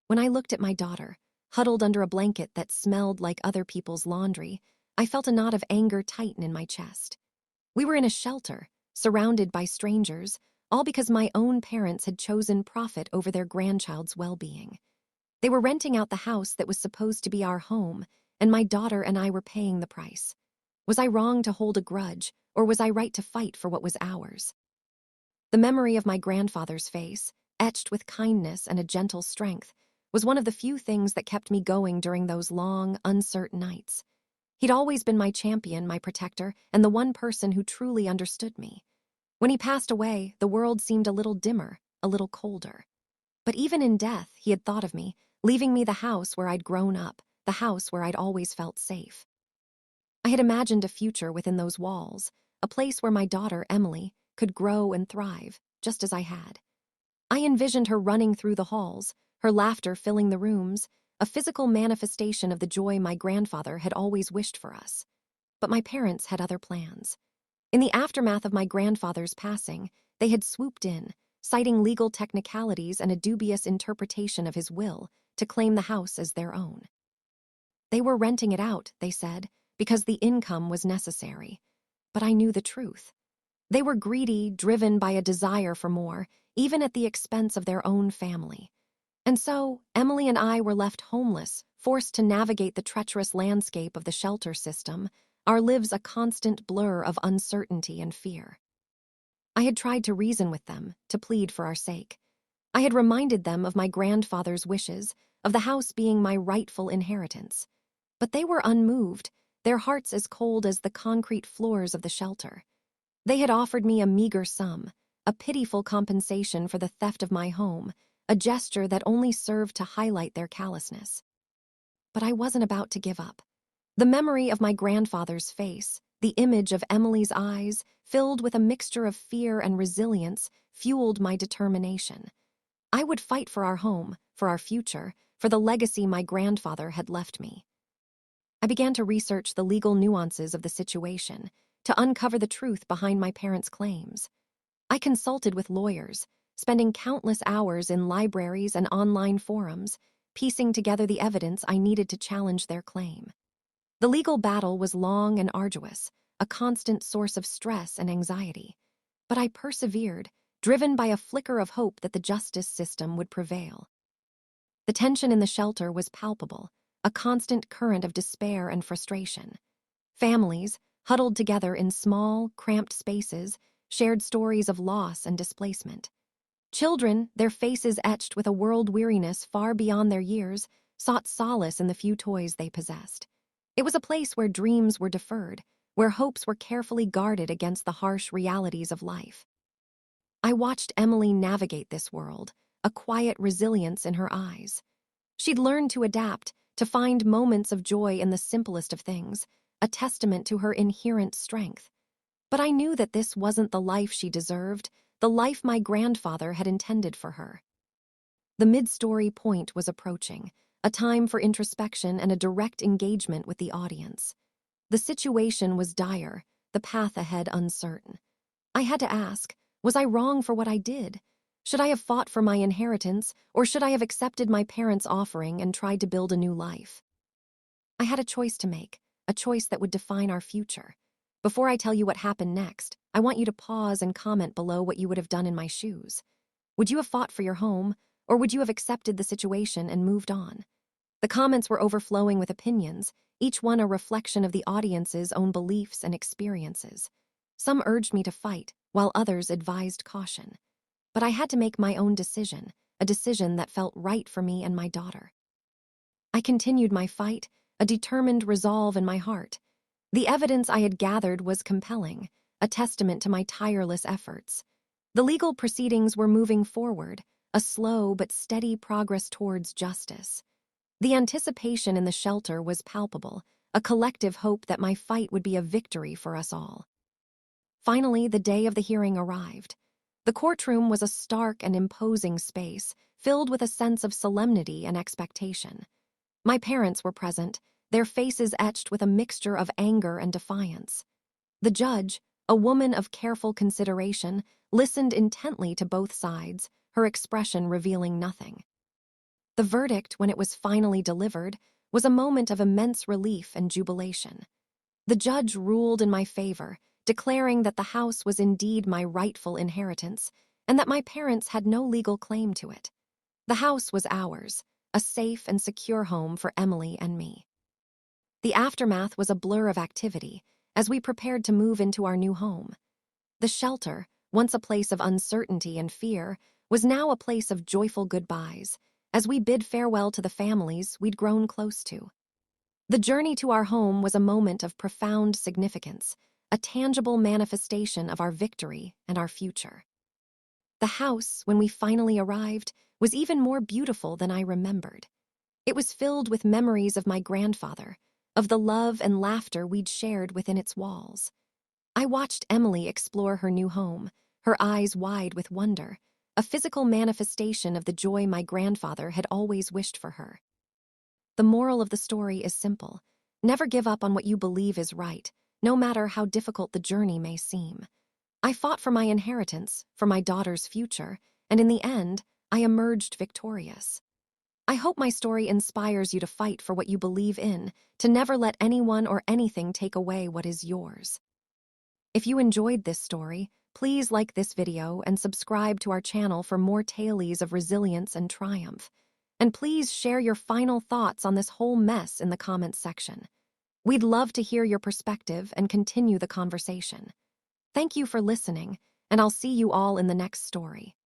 When I looked at my daughter, huddled under a blanket that smelled like other people's laundry, I felt a knot of anger tighten in my chest. We were in a shelter, surrounded by strangers, all because my own parents had chosen profit over their grandchild's well-being. They were renting out the house that was supposed to be our home, and my daughter and I were paying the price. Was I wrong to hold a grudge, or was I right to fight for what was ours? The memory of my grandfather's face, etched with kindness and a gentle strength, was one of the few things that kept me going during those long, uncertain nights. He'd always been my champion, my protector, and the one person who truly understood me. When he passed away, the world seemed a little dimmer, a little colder. But even in death, he had thought of me, leaving me the house where I'd grown up, the house where I'd always felt safe. I had imagined a future within those walls, a place where my daughter, Emily, could grow and thrive, just as I had. I envisioned her running through the halls, her laughter filling the rooms, a physical manifestation of the joy my grandfather had always wished for us. But my parents had other plans. In the aftermath of my grandfather's passing, they had swooped in, citing legal technicalities and a dubious interpretation of his will, to claim the house as their own. They were renting it out, they said, because the income was necessary. But I knew the truth. They were greedy, driven by a desire for more, even at the expense of their own family. And so, Emily and I were left homeless, forced to navigate the treacherous landscape of the shelter system, our lives a constant blur of uncertainty and fear. I had tried to reason with them, to plead for our sake. I had reminded them of my grandfather's wishes, of the house being my rightful inheritance. But they were unmoved, their hearts as cold as the concrete floors of the shelter. They had offered me a meager sum, a pitiful compensation for the theft of my home, a gesture that only served to highlight their callousness. But I wasn't about to give up. The memory of my grandfather's face, the image of Emily's eyes, filled with a mixture of fear and resilience, fueled my determination. I would fight for our home, for our future, for the legacy my grandfather had left me. I began to research the legal nuances of the situation, to uncover the truth behind my parents' claims. I consulted with lawyers, spending countless hours in libraries and online forums, piecing together the evidence I needed to challenge their claim. The legal battle was long and arduous, a constant source of stress and anxiety. But I persevered, driven by a flicker of hope that the justice system would prevail. The tension in the shelter was palpable, a constant current of despair and frustration. Families, huddled together in small, cramped spaces, shared stories of loss and displacement. Children, their faces etched with a world weariness far beyond their years, sought solace in the few toys they possessed. It was a place where dreams were deferred, where hopes were carefully guarded against the harsh realities of life. I watched Emily navigate this world, a quiet resilience in her eyes. She'd learned to adapt, to find moments of joy in the simplest of things, a testament to her inherent strength. But I knew that this wasn't the life she deserved, the life my grandfather had intended for her. The mid-story point was approaching, a time for introspection and a direct engagement with the audience. The situation was dire, the path ahead uncertain. I had to ask, was I wrong for what I did? Should I have fought for my inheritance, or should I have accepted my parents' offering and tried to build a new life? I had a choice to make, a choice that would define our future. Before I tell you what happened next, I want you to pause and comment below what you would have done in my shoes. Would you have fought for your home, or would you have accepted the situation and moved on? The comments were overflowing with opinions, each one a reflection of the audience's own beliefs and experiences. Some urged me to fight, while others advised caution. But I had to make my own decision, a decision that felt right for me and my daughter. I continued my fight, a determined resolve in my heart. The evidence I had gathered was compelling, a testament to my tireless efforts. The legal proceedings were moving forward, a slow but steady progress towards justice. The anticipation in the shelter was palpable, a collective hope that my fight would be a victory for us all. Finally, the day of the hearing arrived. The courtroom was a stark and imposing space, filled with a sense of solemnity and expectation. My parents were present, their faces etched with a mixture of anger and defiance. The judge, a woman of careful consideration, listened intently to both sides, her expression revealing nothing. The verdict, when it was finally delivered, was a moment of immense relief and jubilation. The judge ruled in my favor, declaring that the house was indeed my rightful inheritance and that my parents had no legal claim to it. The house was ours, a safe and secure home for Emily and me. The aftermath was a blur of activity as we prepared to move into our new home. The shelter, once a place of uncertainty and fear, was now a place of joyful goodbyes, as we bid farewell to the families we'd grown close to. The journey to our home was a moment of profound significance, a tangible manifestation of our victory and our future. The house, when we finally arrived, was even more beautiful than I remembered. It was filled with memories of my grandfather, of the love and laughter we'd shared within its walls. I watched Emily explore her new home, her eyes wide with wonder, a physical manifestation of the joy my grandfather had always wished for her. The moral of the story is simple. Never give up on what you believe is right, no matter how difficult the journey may seem. I fought for my inheritance, for my daughter's future, and in the end, I emerged victorious. I hope my story inspires you to fight for what you believe in, to never let anyone or anything take away what is yours. If you enjoyed this story, please like this video and subscribe to our channel for more tales of resilience and triumph. And please share your final thoughts on this whole mess in the comments section. We'd love to hear your perspective and continue the conversation. Thank you for listening, and I'll see you all in the next story.